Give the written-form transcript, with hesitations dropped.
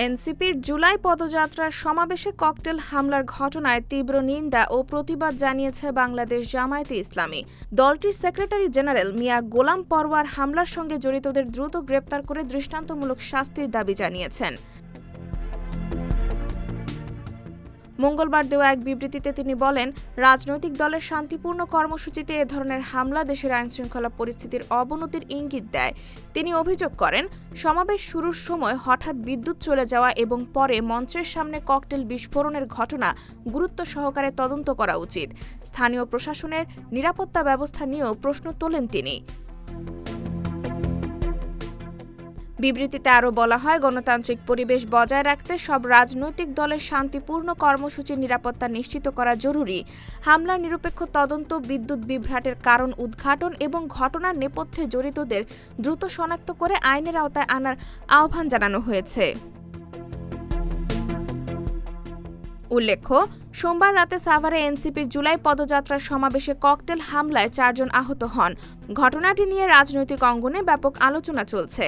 এনসিপির জুলাই পদযাত্রার সমাবেশে ককটেল হামলার ঘটনায় তীব্র নিন্দা ও প্রতিবাদ জানিয়েছে বাংলাদেশ জামায়াতে ইসলামী। দলটির সেক্রেটারি জেনারেল মিয়া গোলাম পরওয়ার হামলার সঙ্গে জড়িতদের দ্রুত গ্রেপ্তার করে দৃষ্টান্তমূলক শাস্তির দাবি জানিয়েছেন। মঙ্গলবার দেওয়া এক বিবৃতিতে তিনি বলেন, রাজনৈতিক দলের শান্তিপূর্ণ কর্মসূচিতে এ ধরনের হামলা দেশের আইনশৃঙ্খলা পরিস্থিতির অবনতির ইঙ্গিত দেয়। তিনি অভিযোগ করেন, সমাবেশ শুরুর সময় হঠাৎ বিদ্যুৎ চলে যাওয়া এবং পরে মঞ্চের সামনে ককটেল বিস্ফোরণের ঘটনা গুরুত্ব সহকারে তদন্ত করা উচিত। স্থানীয় প্রশাসনের নিরাপত্তা ব্যবস্থা নিয়েও প্রশ্ন তোলেন তিনি। বিবৃতিতে আরও বলা হয়, গণতান্ত্রিক পরিবেশ বজায় রাখতে সব রাজনৈতিক দলের শান্তিপূর্ণ কর্মসূচির নিরাপত্তা নিশ্চিত করা জরুরি। হামলার নিরপেক্ষ তদন্ত, বিদ্যুৎ বিভ্রাটের কারণ উদ্ঘাটন এবং ঘটনার নেপথ্যে জড়িতদের দ্রুত শনাক্ত করে আইনের আওতায় আনার আহ্বান জানানো হয়েছে। উল্লেখ্য, সোমবার রাতে সাভারে এনসিপির জুলাই পদযাত্রার সমাবেশে ককটেল হামলায় 4 জন আহত হন। ঘটনাটি নিয়ে রাজনৈতিক অঙ্গনে ব্যাপক আলোচনা চলছে।